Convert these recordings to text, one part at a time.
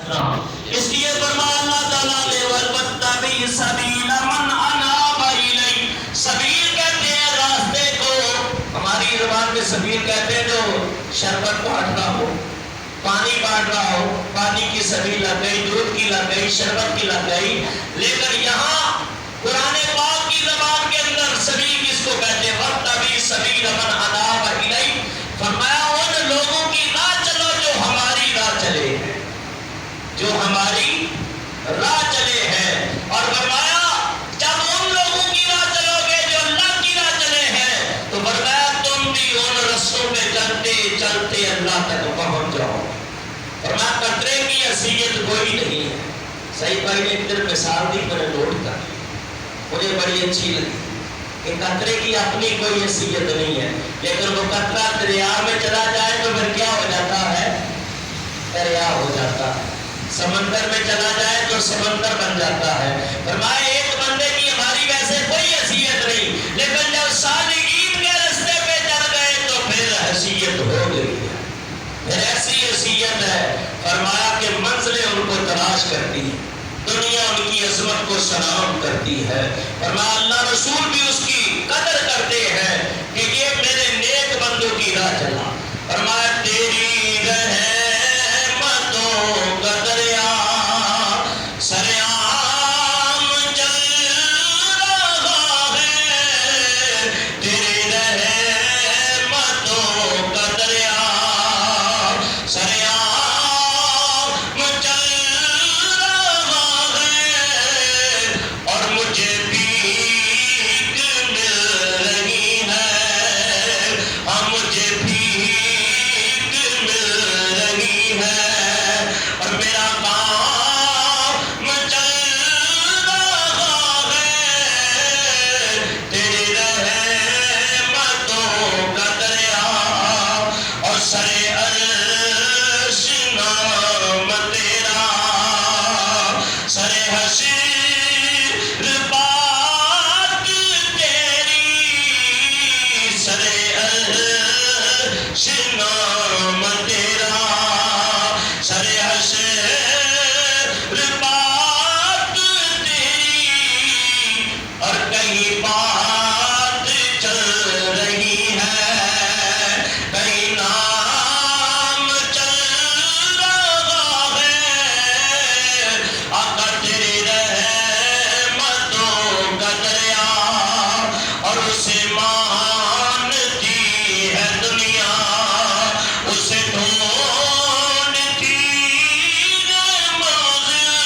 اس لیے فرمایا اللہ تعالیٰ نے وَالْوَتَّبِعْ سَبِيلَ مَنْ أَنَابَ إِلَيْهِ، سبیل کہتے ہیں راستے کو، ہماری زبان میں سبیل کہتے ہیں جو شربت بانٹ رہا ہو، پانی بانٹ رہا ہو، پانی کی سبیل لگ گئی، دودھ کی لگ گئی، شربت کی لگ گئی، لیکن یہاں قرآن پاک کی زبان کے اندر سبیل کس کو کہتے ہیں؟ وَاتَّبِعْ سَبِيلَ مَنْ أَنَابَ إِلَيْهِ، فرمایا ان لوگوں کی راہ چلو جو ہماری راہ چلے ہیں، جو ہماری راہ چلے ہیں، اور فرمایا جب ان لوگوں کی راہ چلو گے جو اللہ کی راہ چلے ہیں تو فرمایا تم بھی ان رستوں میں چلتے چلتے اللہ تک پہنچ جاؤ۔ فرمایا قطرے کی حیثیت کوئی نہیں ہے۔ صحیح بھائی نے ایک دن مثال دی، میں نے نوٹ کر مجھے بڑی اچھی لگی کہ قطرے کی اپنی کوئی حیثیت نہیں ہے، لیکن وہ قطرہ دریا میں چلا جائے تو پھر کیا ہو جاتا ہے؟ دریا ہو جاتا ہے۔ سمندر میں چلا جائے تو سمندر بن جاتا ہے۔ فرمایا ایک بندے کی ہماری ویسے کوئی حیثیت نہیں، لیکن جب صالحین کے راستے پہ چل گئے تو پھر حیثیت ہو گئی ہے، پھر ایسی حیثیت ہے۔ فرمایا کہ منزلیں ان کو تلاش کرتی ہیں، دنیا ان کی عظمت کو سلام کرتی ہے۔ فرمایا اللہ رسول بھی اس کی قدر کرتے ہیں کہ یہ میرے نیک بندوں کی راہ چلا۔ فرمایا تیری رحمتوں کا دریا سریعام چل رہا ہے، تیری رحمتوں کا دریا سریعام چل رہا ہے، اور مجھے بھیک مل رہی ہے، اور مجھے بھیک مل رہی ہے، اور میرا کام چل رہا ہے، تیری رحمتوں کا دریا، اور سرے عرش نام تیرا، سرے حشر بات تیری، سرے عرش نام تیرا، سرے حشر بات تیری، اور کہیں بات چل رہی ہے، کہیں نام چل رہا ہے، آقا تیری رحمتوں کا دریا، اور اسے مانتی ہے دنیا، اسے ڈھونڈتی ہے منزل،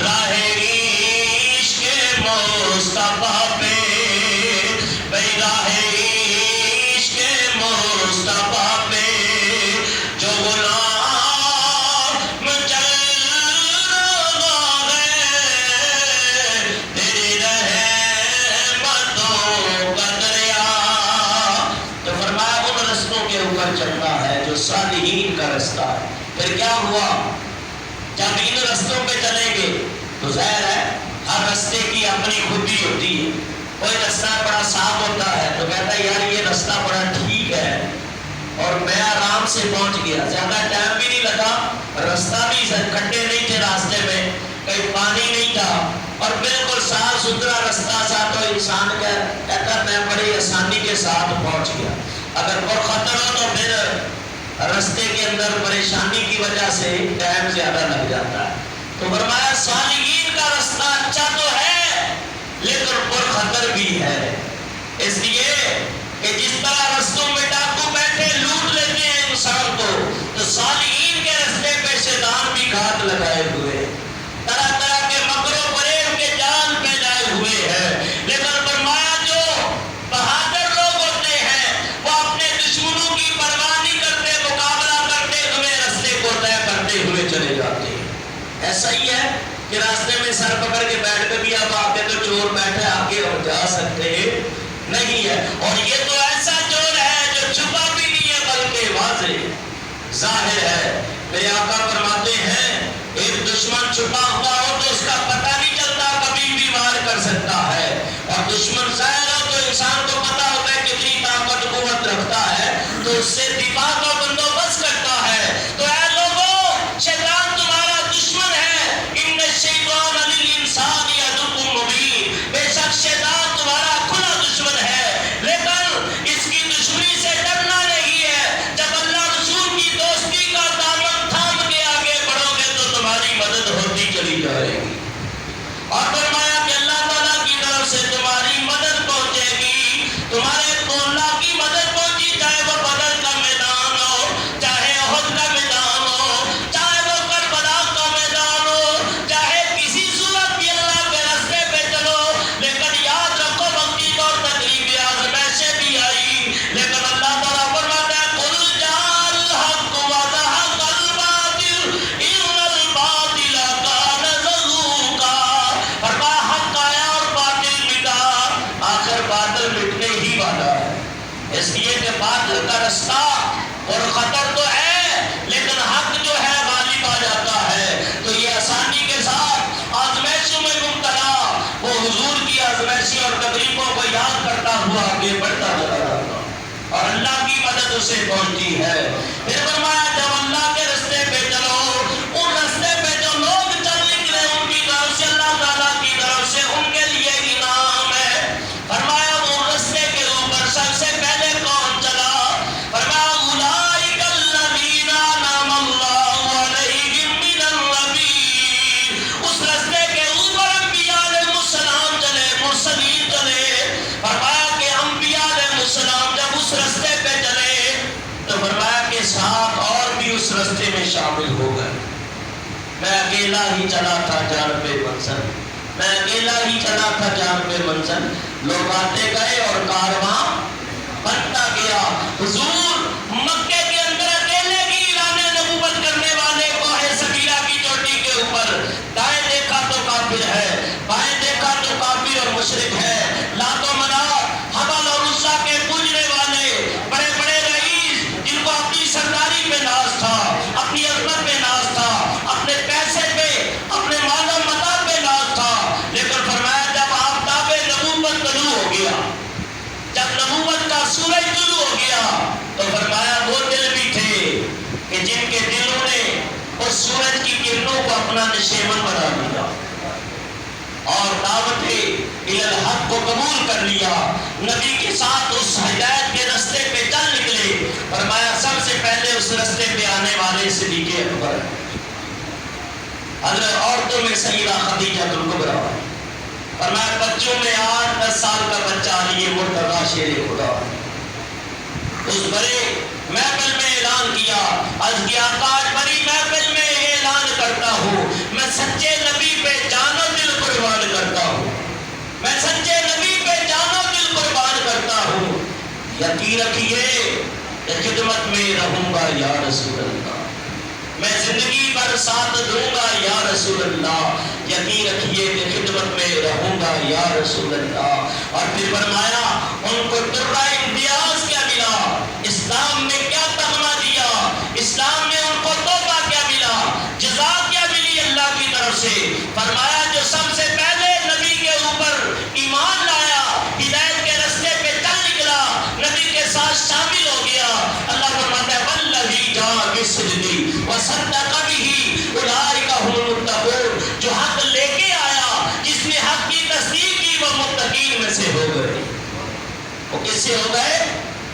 راہ عشق مصطفیٰ پہ، بھئی راہ عشق مصطفیٰ پہ، جو غلام چل رہا ہے، تیری رحمتوں کا دریا۔ تو فرمایا ان رستوں کے اوپر چلنا ہے جو صالحین کا رستہ ہے۔ پھر کیا ہوا؟ جب ان رستوں پہ چلیں گے تو ظاہر ہے ہر رستے کی اپنی خوبی ہوتی ہے۔ کوئی رستہ بڑا صاف ہوتا ہے تو کہتا ہے یار یہ رستہ بڑا ٹھیک ہے اور میں آرام سے پہنچ گیا، زیادہ ٹائم بھی نہیں لگا، رستہ بھی کھڈے نہیں تھے راستے میں، کہیں پانی نہیں تھا، اور بالکل صاف ستھرا رستہ تھا، تو انسان کہتا میں بڑی آسانی کے ساتھ پہنچ گیا۔ اگر کوئی خطر ہو تو پھر رستے کے اندر پریشانی کی وجہ سے ٹائم زیادہ لگ جاتا ہے۔ تو فرمایا صالحین کا رستہ اچھا تو ہے لیکن پر خطر بھی ہے، اس لیے کہ جس طرح رستوں میں ڈاکو بیٹھے لوٹ لیتے ہیں انسان کو، تو صالحین کے رستے پہ شیطان بھی گھات لگائے ہوئے، طرح طرح کے مکر و فریب کے جال پھیلائے ہوئے ہیں، لیکن فرمایا جو بہادر لوگ ہوتے ہیں وہ اپنے دشمنوں کی پرواہ نہیں کرتے، مقابلہ کرتے ہوئے رستے کو طے کرتے ہوئے چلے جاتے ہیں۔ ایسا ہی ہے کہ راستے میں سر پکڑ کے بیٹھ کے بھی اب آگے تو چور بیٹھے آگے اور جا سکتے نہیں ہے، اور یہ تو ایسا چور ہے جو چھپا بھی نہیں ہے بلکہ واضح ظاہر ہے۔ میرے آقا فرماتے ہیں ایک دشمن چھپا ہوا ہو تو اس کا پتہ نہیں چلتا، کبھی بھی وار کر سکتا ہے، اور دشمن ظاہر ہو تو انسان کو پتہ ہوتا ہے کتنی طاقت قوت رکھتا ہے، تو اس سے دفاع کا بندوبست کرتا ہے۔ تو اے لوگوں، شیطان تمہارے مقصد اسے پہنچتی ہے۔ پھر فرمایا جب اللہ کے رستے پہ چلو، ان رستے پہ جو لوگ چل نکلے ان کی طرف سے اللہ تعالیٰ کی طرف سے ان کے لیے انعام ہے۔ فرمایا وہ رستے کے اوپر سب سے پہلے کون چلا؟ فرمایا اولئک الذین انعم اللہ علیہم من النبیین۔ اس رستے کے اوپر انبیاء علیہ السلام چلے، مرسلین چلے۔ فرمایا کہ انبیاء علیہ السلام جب اس رستے پہ چلے تو فرمایا کہ ساتھ اور بھی اس رستے میں شامل ہو گئے۔ میں اکیلا ہی چلا تھا جانب منزل، میں اکیلا ہی چلا تھا جانب منزل، لوگ آتے گئے اور کارواں بنتا گیا۔ حضور مکے کے اندر اکیلے کی اعلان نبوت کرنے والے کوہ صغیرہ کی چوٹی کے اوپر دائیں دیکھا تو کافر ہے، بائیں دیکھا تو کافر اور مشرک ہے، لات و منات، حبل اور عزیٰ کے پوجنے والے بڑے بڑے رئیس جن کو اپنی سرداری پہ ناز تھا، اپنی عظمت پہ ناز تھا، اپنے پیسے پہ، اپنے مال و متا پہ ناز تھا، لیکن فرمایا جب آفتاب نبوت طلوع ہو گیا، جب نبوت کا سورج طلوع ہو گیا تو فرمایا وہ دل بھی تھے کہ جن کے دلوں نے اس سورج کی کرنوں کو اپنا نشیمن بنا لیا اور دعوت الحق کو قبول کر لیا، نبی کے ساتھ اس ہدایت کے رستے پہ چل نکلے۔ فرمایا سب سے پہلے اس رستے پہ آنے والے صدیق اکبر، حضرت عورتوں میں سیدہ خدیجہ الکبریٰ، فرمایا بچوں میں 8-10 سال کا بچہ علی مرتضیٰ شیر خدا۔ اس بڑے محفل میں اعلان کیا، عرض کیا آج بڑی محفل میں اعلان کرتا ہوں میں سچے نبی پہ جان و دل قربان کرتا ہوں، میں سچے نبی پہ جان و دل قربان کرتا ہوں، یقین رکھیے کہ خدمت میں رہوں گا یا رسول اللہ، میں زندگی بھر ساتھ دوں گا یا رسول اللہ، یقین رکھیے کہ خدمت میں رہوں گا یا رسول اللہ۔ اور پھر فرمایا ان کو درہ امتیاز کیا ملا، اسلام نے کیا تمغہ دیا، اسلام نے ان کو تحفہ کیا ملا، جزا کیا ملی اللہ کی طرف سے۔ فرمایا جو سب سے پہلے نبی کے اوپر ایمان لایا، ہدایت کے رستے پہ چل نکلا، نبی کے ساتھ شامل ہو گیا، اللہ فرماتا ہے والذی جاء بالصدق وصدق بہ اولئک هم المتقون، جو حق لے کے آیا، جس نے حق کی تصدیق کی وہ متقین میں سے ہو گئے۔ وہ کس سے ہو گئے؟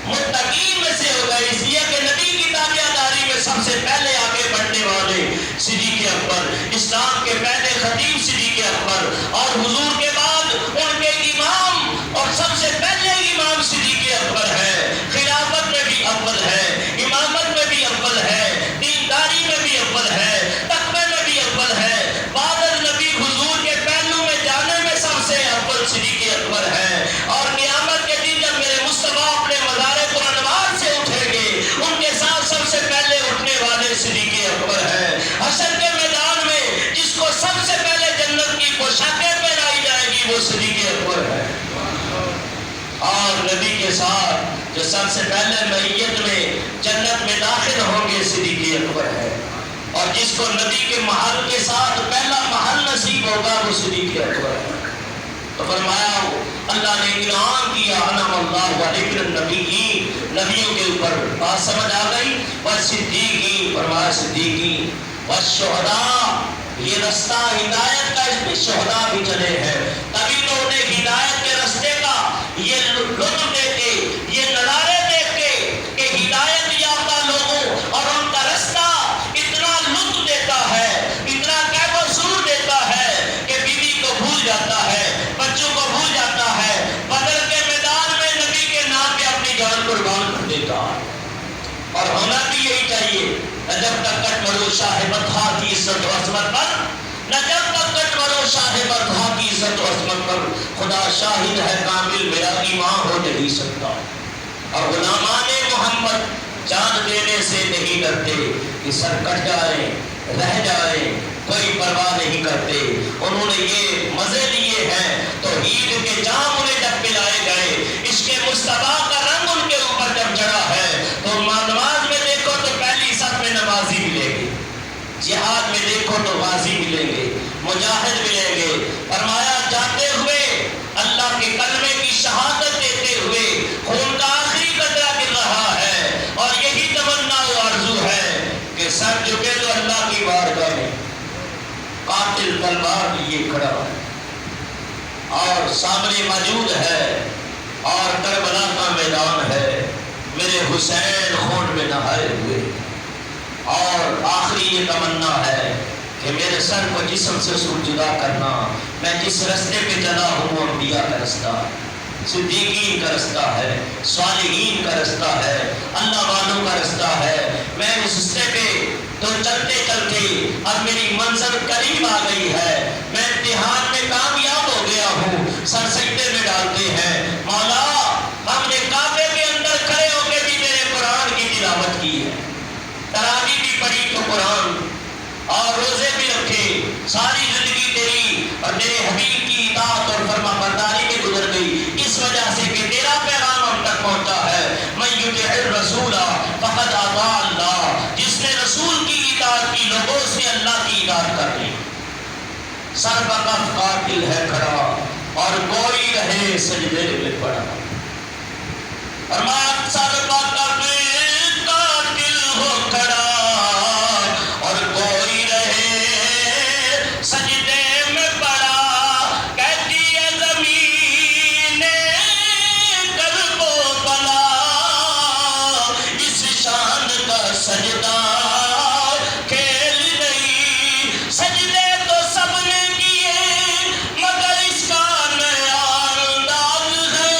متقین میں سے ہو گئے، اس لیے کہ نبی کی تابعداری میں سب سے پہلے آگے بڑھنے والے صدیق اکبر، اسلام کے پہلے خطیب صدیق اکبر، اور حضور کے بعد ان کے امام اور سب سے پہلے امام صدیق اکبر ہے، خلافت میں بھی اول ہے، امامت میں بھی اول ہے، دینداری میں بھی اول ہے، تقوی میں بھی اول ہے، بعد نبی حضور کے پہلو میں جانے میں سب سے اول صدیق اکبر ہے۔ اور قیامت کے دن جب میرے مصطفیٰ اپنے مزار قرآن سے اٹھیں گے ان کے ساتھ سب سے پہلے اٹھنے والے صدیق اکبر ہے۔ حشر کے میدان میں جس کو سب سے پہلے جنت کی پوشاکیں پہنائی جائے گی وہ صدیق اکبر ہے۔ اور نبی کے ساتھ جو سب سے پہلے معیت میں جنت میں داخل ہوں گے صدیق اکبر ہے، اور جس کو نبی کے محل کے ساتھ پہلا محل نصیب ہوگا وہ صدیق اکبر ہے۔ تو فرمایا اللہ نے انعام کیا انعم اللہ علیہ النبیین، نبیوں کے اوپر، بات سمجھ آ گئی؟ والصدیقین، فرمایا صدیقین، والشہداء، یہ رستہ ہدایت کا اس میں شہداء بھی چلے ہیں، تبھی تو انہیں ہدایت کے رستے کا یہ لطف دے کے، یہ نظارے دیکھ کے کہ ہدایت یافتہ لوگوں اور ان کا رستہ اتنا لطف دیتا ہے، اتنا کیف و سرور دیتا ہے کہ بیوی کو بھول جاتا ہے، بچوں کو بھول جاتا ہے، بدر کے میدان میں نبی کے نام پہ اپنی جان قربان کر دیتا ہے۔ اور ہونا بھی یہی چاہیے، نہ جب تک کٹ مرو شاہ بطحا کی عزت و عظمت پر، نہ جب تک کٹ مرو شاہ بطحا کی عزت و عظمت پر، خدا شاہد ہے کامل میرا ایمان ہو نہیں سکتا۔ اور غلامان محمد جان دینے سے نہیں ڈرتے کہ سر کٹ جائیں، رہ جائیں، کوئی پرواہ نہیں کرتے۔ انہوں نے یہ مزے لیے ہیں تو عید کے جام انہیں جب پلائے گئے، عشق مصطفیٰ کا رنگ ان کے اوپر جب چڑھا ہے تو نماز میں دیکھو تو پہلی صف میں نمازی ملے گی، جہاد میں دیکھو تو غازی ملیں گے، مجاہد ملیں گے۔ فرمایا جاتے ہوئے اللہ کے کلمے کی شہادت دیتے ہوئے خون کا آخری قطرہ گر رہا ہے قاتل تلوار لیے کھڑا ہے اور سامنے موجود ہے اور کربلا کا میدان ہے، میرے حسین خون میں نہائے ہوئے، اور آخری یہ تمنا ہے کہ میرے سر کو جسم سے سر جدا کرنا۔ میں جس رستے پہ چلا ہوں وہ انبیاء کا رستہ، صدیقین کا رستہ ہے، صالحین کا رستہ ہے، اللہ والوں کا رستہ ہے۔ میں اس رستے پہ تو چلتے چلتے اب میری منزل قریب آ گئی ہے، میں امتحان میں کامیاب ہو گیا ہوں۔ سر سجدے میں ڈالتے ہیں، مولا ہم نے کعبے کے اندر کھڑے ہو کے بھی میرے قرآن کی تلاوت کی ہے، تراویح بھی پڑھی تو قرآن، اور روزے بھی رکھے، ساری زندگی تیری اور میرے حبیب کی اطاعت اور فرما برداری میں گزر گئی، اس وجہ سے کہ تیرا پیغام ہم تک پہنچا ہے۔ من یطع الرسول فقد اطاع اللہ، جس نے رسول کی اطاعت کی لوگوں سے اللہ کی اطاعت کر لی۔ سر بکف قاتل ہے کھڑا اور کوئی رہے سجدے میں پڑا، فرمایا سر بکف قاتل ہو کھڑا اور کوئی رہے سجدے میں پڑا، کہتی ہے زمین کرب و بلا، اس شان کا سجدہ کھیل نہیں، سجدے تو سب نے کیے مگر اس کا نیا انداز ہے،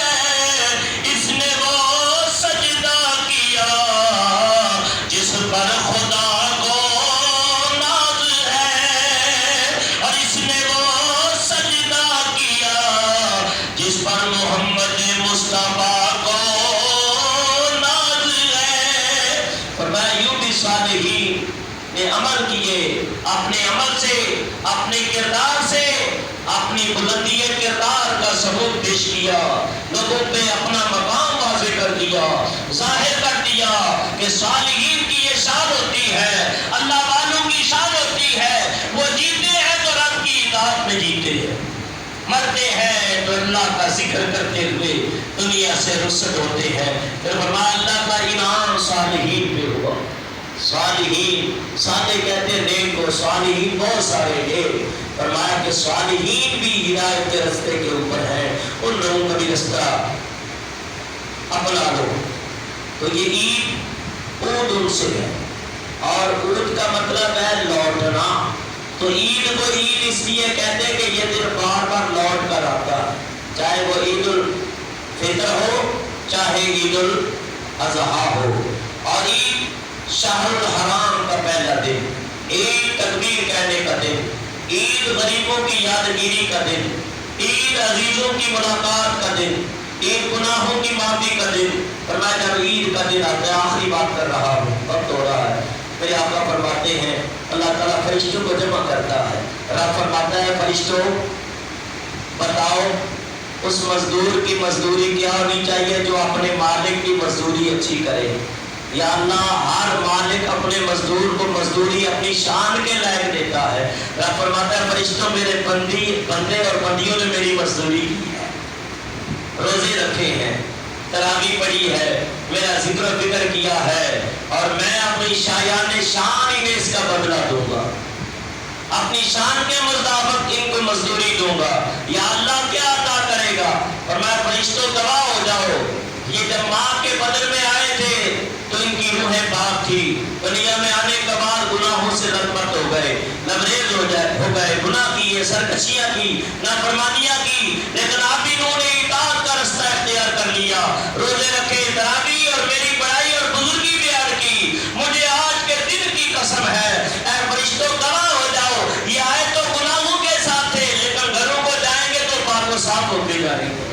اس نے وہ سجدہ کیا جس پر خدا کو ناز ہے، اور اس نے وہ سجدہ کیا جس پر محمد مصطفیٰ کو ناز ہے۔ فرمایا یوں بھی صالحین نے عمل کیے، اپنے عمل سے، اپنے کردار سے اپنی بلندی کردار کا ثبوت پیش کیا، لوگوں پہ اپنا مقام واضح کر دیا، ظاہر کر دیا کہ صالحین کی یہ شان ہوتی ہے، اللہ والوں کی شان ہوتی ہے، وہ جیتے ہیں تو رب کی اطاعت میں جیتے ہیں، مرتے ہیں تو اللہ کا ذکر کرتے ہوئے دنیا سے رخصت ہوتے ہیں۔ پھر فرمایا اللہ کا انعام صالحین پہ ہوا۔ صالحین سادے کہتے ہیں نیک کو، صالحین بہت سارے ہیں، فرمایا کہ صالحین بھی ہدایت کے رستے کے اوپر ہیں، ان لوگوں کا بھی رستہ اپنا لو۔ تو یہ عید عود ان سے ہے، اور عود کا مطلب ہے لوٹنا، تو عید کو عید اس لیے کہتے ہیں کہ یہ دن بار بار لوٹ کر آتا ہے، چاہے وہ عید الفطر ہو چاہے عید الاضحیٰ ہو۔ اور عید شہر الحرام کا پہلا دن، عید تکبیر کہنے کا دن، عید غریبوں کی یادگیری کا دن، عید عزیزوں کی ملاقات کا دن، عید گناہوں کی معافی کا دن۔ فرمایا جب عید کا دن آتا ہے، آخری بات کر رہا ہوں، وقت ہو رہا ہے، میرے آقا فرماتے ہیں اللہ تعالیٰ فرشتوں کو جمع کرتا ہے، رب فرماتا ہے فرشتوں بتاؤ اس مزدور کی مزدوری کیا ہونی چاہیے جو اپنے مالک کی مزدوری اچھی کرے۔ یا اللہ ہر مالک اپنے مزدور کو مزدوری اپنی شان کے لائق دیتا ہے۔ رب فرماتا ہے فرشتوں میرے بندے اور بندیوں نے میری مزدوری کی ہے، روزے رکھے ہیں، تراویح پڑھی ہے، میرا ذکر و فکر کیا ہے، اور میں اپنی شایان شان انہیں اس کا بدلہ دوں گا، اپنی شان کے مطابق ان کو مزدوری دوں گا۔ یا اللہ کیا عطا کرے گا؟ فرمایا فرشتوں گواہ ہو جاؤ، یہ جب ماں کے بدن میں آئے تھے تو ان کی روحیں پاک تھی، دنیا میں آنے کے بعد گناہوں سے لطمت ہو گئے، لبریز ہو گئے، گناہ کیے، سرکشیاں کی، نافرمانیاں کی، لیکن آپ انہوں نے اطاعت کا رستہ اختیار کر لیا، روزے رکھے، تراویح اور میری بڑائی اور بزرگی بیان کی۔ مجھے آج کے دن کی قسم ہے، اے فرشتوں گواہ ہو جاؤ، یہ آئے تو گناہوں کے ساتھ تھے لیکن گھروں کو جائیں گے تو پاک و صاف ہوتے جائیں گے،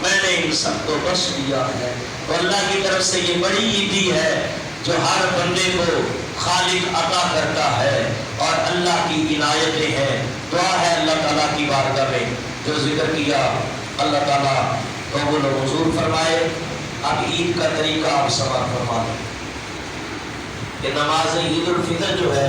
میں نے ان سب کو بخش دیا ہے۔ اور اللہ کی طرف سے یہ بڑی عیدی ہے جو ہر بندے کو خالق عطا کرتا ہے، اور اللہ کی عنایتیں ہیں۔ دعا ہے اللہ تعالیٰ کی بارگاہ میں جو ذکر کیا اللہ تعالیٰ قبول و منظور فرمائے۔ اب عید کا طریقہ آپ سماعت فرما لیں کہ نماز عید الفطر جو ہے